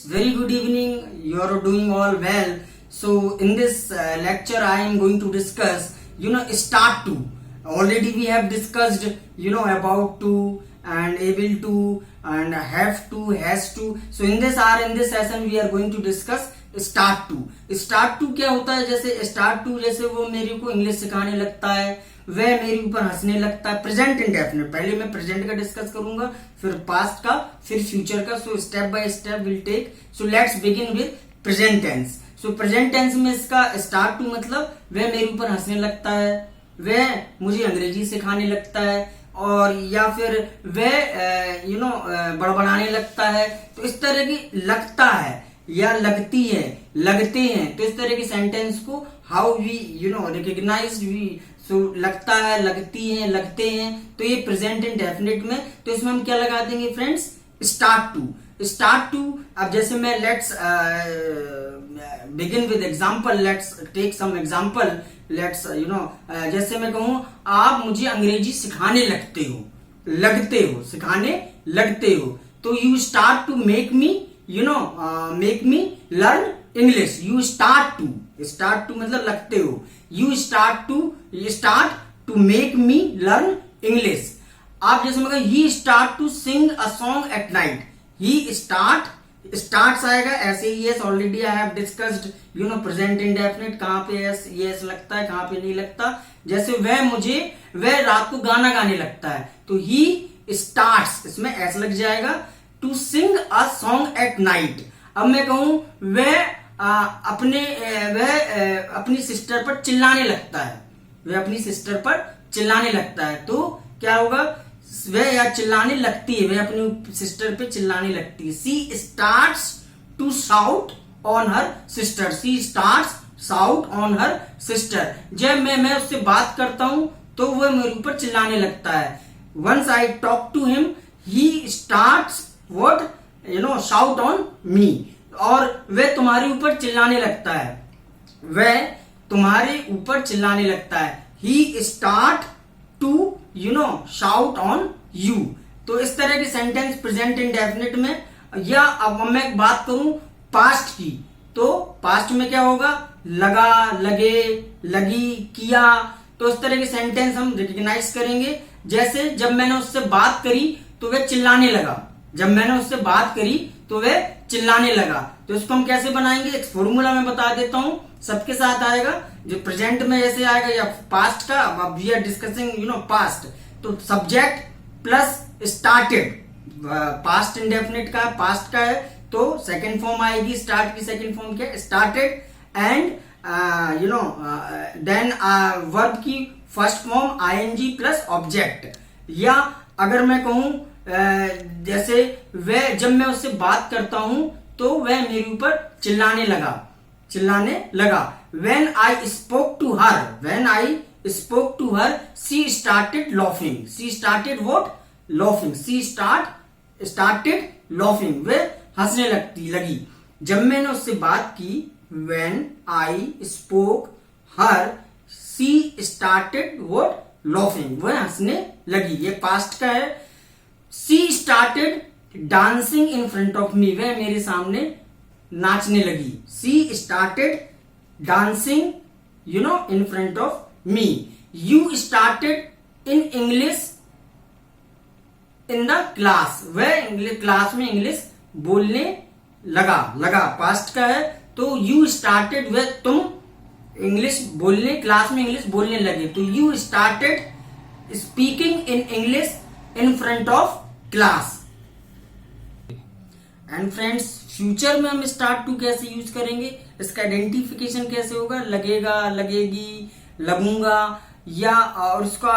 Very good evening. You are doing all well. So in this lecture, I am going to discuss, start to. Already we have discussed, about to and able to and have to, has to. So in this session, we are going to discuss start to. Start to क्या होता है? जैसे start to, जैसे वो मेरे को English सिखाने लगता है, वह मेरे ऊपर हंसने लगता है। प्रेजेंट इंडेफिनिट, पहले मैं प्रेजेंट का डिस्कस करूंगा, फिर पास्ट का, फिर फ्यूचर का। So step by step will take. So let's begin with present tense. So present tense में इसका स्टार्ट टू मतलब वह मेरे ऊपर हंसने लगता है, वह मुझे अंग्रेजी सिखाने लगता है, और या फिर वह बड़बड़ाने लगता है। तो इस तरह की लगता है या लगती है, लगते हैं, तो इस तरह के सेंटेंस को हाउ वी रिकॉग्नाइज वी। सो लगता है, लगती हैं, लगते हैं, तो ये प्रेजेंट इंडेफिनिट में। तो इसमें हम क्या लगा देंगे friends? Start to. Start to. अब जैसे मैं let's begin with example, let's take some example. Let's जैसे मैं कहूं आप मुझे अंग्रेजी सिखाने लगते हो, लगते हो, सिखाने लगते हो। तो you start to make me make me learn English. You start to मतलब लगते हो। You start to make me learn English. आप जैसे मैं he start to sing a song at night. He starts आएगा ऐसे ही। yes already I have discussed present indefinite, कहाँ पे yes लगता है, कहाँ पे नहीं लगता। जैसे वह रात को गाना गाने लगता है, तो he starts, इसमें s लग जाएगा, to sing a song at night. अब मैं कहूं वह अपनी सिस्टर पर चिल्लाने लगता है, वह अपनी सिस्टर पर चिल्लाने लगता है, तो क्या होगा? वह या चिल्लाने लगती है, वह अपनी सिस्टर पे चिल्लाने लगती है। She starts to shout on her sister. She starts shout on her sister. जब मैं उससे बात करता हूं तो वह मेरे ऊपर चिल्लाने लगता है। Once I talk to him he starts what shout on me। और वह तुम्हारे ऊपर चिल्लाने लगता है, वह तुम्हारे ऊपर चिल्लाने लगता है। he start to shout on you। तो इस तरह के सेंटेंस प्रेजेंट इंडेफिनिट में। या अब मैं बात करूं पास्ट की, तो पास्ट में क्या होगा? लगा, लगे, लगी, किया। तो इस तरह के सेंटेंस हम रिकॉग्नाइज करेंगे। जैसे जब मैंने उससे बात करी तो वह चिल्लाने लगा, जब मैंने उससे बात करी तो वह चिल्लाने लगा। तो इसको हम कैसे बनाएंगे? एक फॉर्मूला मैं बता देता हूं, सबके साथ आएगा। जो प्रेजेंट में जैसे आएगा या पास्ट का, अब वी आर डिस्कसिंग पास्ट, तो subject plus started. Past indefinite का, पास्ट का है, तो सेकंड फॉर्म आएगी। स्टार्ट की सेकंड फॉर्म क्या? स्टार्टेड। एंड देन वर्ब की first form ING plus object. या अगर मैं कहूं जैसे वह, जब मैं उससे बात करता हूं तो वह मेरे ऊपर चिल्लाने लगा। When I spoke to her, she started laughing. She started what? Laughing. She started laughing. वह हंसने लगी। जब मैंने उससे बात की, when I spoke her, she started what? Laughing. वह हंसने लगी। ये पास्ट का है। She started dancing in front of me. वह मेरे सामने नाचने लगी। She started dancing, in front of me. You started in English in the class. वह क्लास में इंग्लिश बोलने लगा। पास्ट का है, तो you started, वह तुम क्लास में इंग्लिश बोलने लगे। तो you started speaking in English in front of class। And friends, future में हम स्टार्ट टू कैसे यूज करेंगे, इसका आइडेंटिफिकेशन कैसे होगा? लगेगा, लगेगी, लगूंगा, या और उसका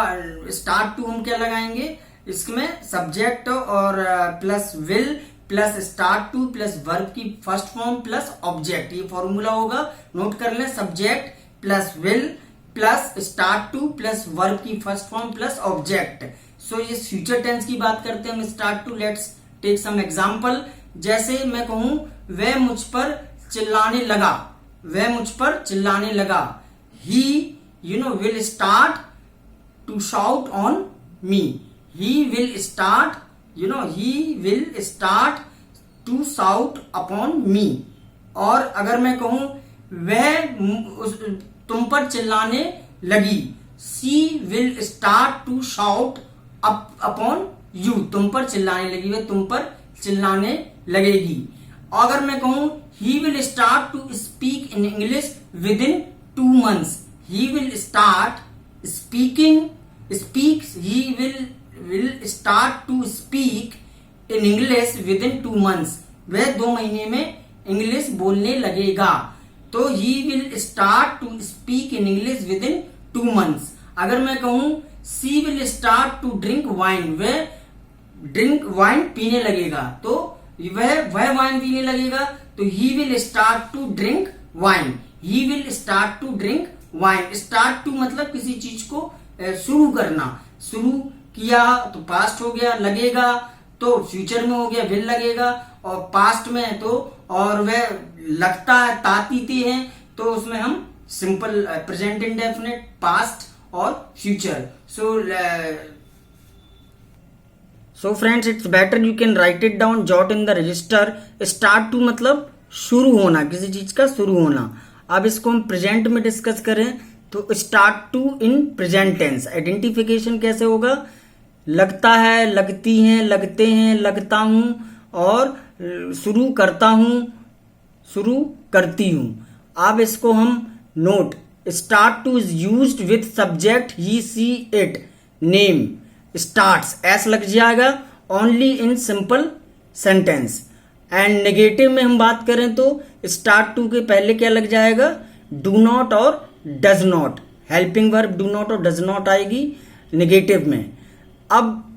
स्टार्ट टू हम क्या लगाएंगे? इसमें सब्जेक्ट और plus will plus start to plus verb की फर्स्ट फॉर्म प्लस ऑब्जेक्ट। ये फॉर्मूला होगा, नोट कर लें। Subject plus will plus start to plus verb की first form plus object. So ये फ्यूचर टेंस की बात करते हैं हम। Start to, let's take some example. जैसे मैं कहूं वह मुझ पर चिल्लाने लगा, he will start to shout on me. he will start to shout upon me. और अगर मैं कहूं वह तुम पर चिल्लाने लगी, she will start to shout upon you, तुम पर चिल्लाने लगी, वह तुम पर चिल्लाने लगेगी। अगर मैं कहूं he will start to speak in English with in 2 months, he will start start to speak in English within 2 months, वह 2 महीने में इंग्लिश बोलने लगेगा। तो he will start to speak in English within 2 months। अगर मैं कहूं she will start to drink wine, वह ड्रिंक वाइन पीने लगेगा, तो वह वाइन पीने लगेगा, तो he will start to drink wine, he will start to drink wine। start to मतलब किसी चीज को शुरू करना, शुरू किया तो पास्ट हो गया, लगेगा तो फ्यूचर में हो गया विल लगेगा, और पास्ट में है तो और वह लगता है तातीते हैं तो उसमें हम सिंपल प्रेजेंट इंडेफिनिट, पास्ट और future. So friends it's better you can write it down, jot in the register. Start to मतलब शुरू होना, किसी चीज का शुरू होना। अब इसको हम प्रेजेंट में डिस्कस करें तो start to in present tense. Identification कैसे होगा? लगता है, लगती हैं, लगते हैं, लगता हूं, और शुरू करता हूं, शुरू करती हूं। अब इसको हम note, start to is used with subject he see it, name, starts S लग जाएगा only in simple sentence. And negative में हम बात करें तो स्टार्ट टू के पहले क्या लग जाएगा? डू नॉट और does not, helping verb do not और डज नॉट आएगी नेगेटिव में। अब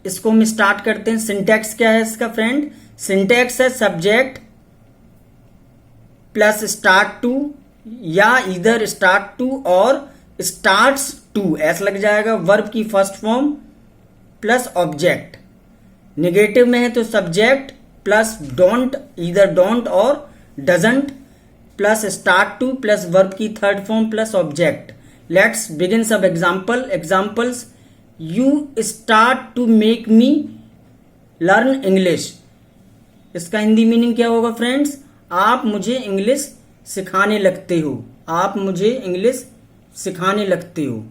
इसको हम स्टार्ट करते हैं। सिंटैक्स क्या है इसका फ्रेंड? सिंटैक्स है सब्जेक्ट प्लस स्टार्ट टू, या इधर स्टार्ट टू और स्टार्ट्स टू एस लग जाएगा, वर्ब की first form plus object. Negative में है तो सब्जेक्ट प्लस डोंट, इधर डोंट और doesn't, plus start to plus verb की third form plus object. Let's begin सब examples. You start to make me learn English, इसका हिंदी मीनिंग क्या होगा फ्रेंड्स? आप मुझे इंग्लिश सिखाने लगते हो, आप मुझे इंग्लिश सिखाने लगते हो।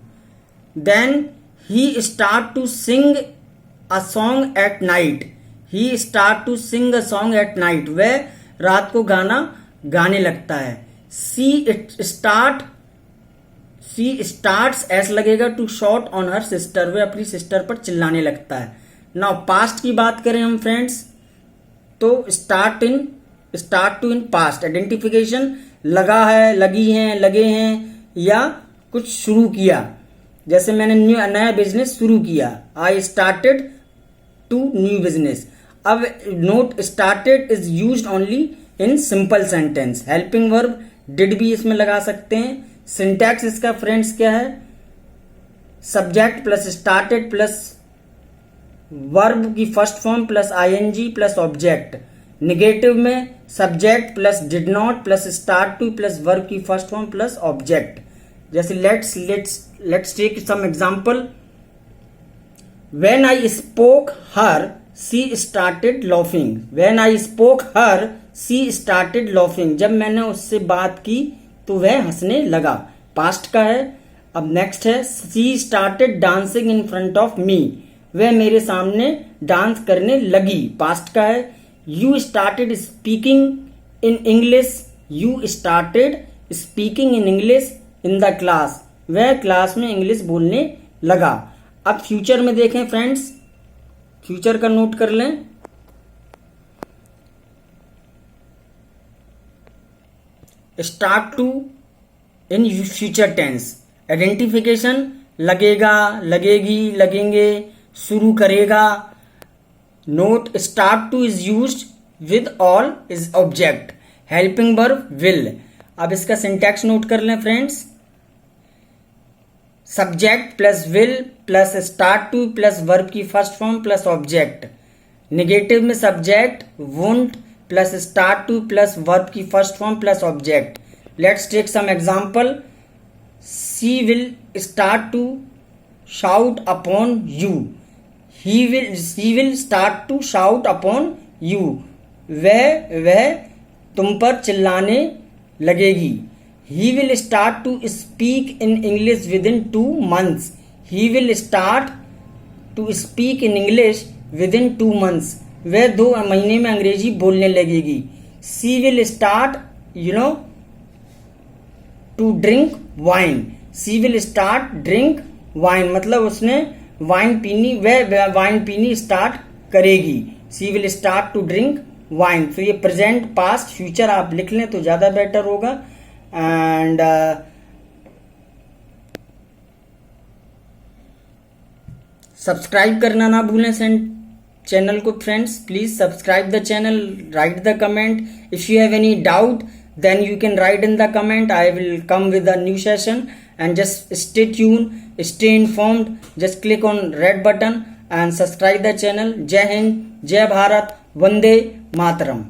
Then he start to sing a song at night, he start to sing a song at night, वह रात को गाना गाने लगता है। सी स्टार्ट्स एस लगेगा to shout on her sister, वह अपनी सिस्टर पर चिल्लाने लगता है। नाउ पास्ट की बात करें हम फ्रेंड्स तो start to in past. Identification लगा है, लगी हैं, लगे हैं, या कुछ शुरू किया, जैसे मैंने नया बिजनेस शुरू किया, I started to new business. अब note started is used only in simple sentence. Helping verb did भी इसमें लगा सकते हैं। सिंटैक्स इसका फ्रेंड्स क्या है? Subject plus started plus verb की first form plus ING plus object. Negative में subject plus did not plus start to plus verb की फर्स्ट फॉर्म प्लस ऑब्जेक्ट। जैसे let's take some example. When I spoke her she started laughing, when I spoke her she started laughing, जब मैंने उससे बात की तो वह हंसने लगा, पास्ट का है। अब नेक्स्ट है she started dancing in front of me, वह मेरे सामने डांस करने लगी, पास्ट का है। You started speaking in English, you started speaking in English in the class, वह क्लास में इंग्लिश बोलने लगा। अब फ्यूचर में देखें फ्रेंड्स, फ्यूचर का नोट कर लें। Start to in future tense. Identification लगेगा, लगेगी, लगेंगे, शुरू करेगा। Note start to is used with all is object. Helping verb will. अब इसका सिंटैक्स नोट कर लें friends. Subject plus will plus start to plus verb की first form plus object. Negative में subject won't plus start to plus verb की first form plus object. Let's take some example. She will start to shout upon you, he will start to shout upon you, वह तुम पर चिल्लाने लगेगी। He will start to speak in English with in 2 months। He will start to speak in English with in 2 months। वह 2 महीने में अंग्रेजी बोलने लगेगी। She will start to drink wine. She will start drink wine मतलब उसने wine पीनी, वह वाइन पीनी स्टार्ट करेगी। She will start to drink wine. तो ये प्रेजेंट, पास्ट, फ्यूचर आप लिख लें तो ज्यादा बेटर होगा। एंड सब्सक्राइब करना ना भूलें चैनल को friends. Please subscribe the channel, right the comment. If you have any doubt then you can write in the comment. I will come with a new session, and just stay tuned, stay informed. Just click on red button and subscribe the channel. Jai Hind, Jai Bharat, Vande Mataram.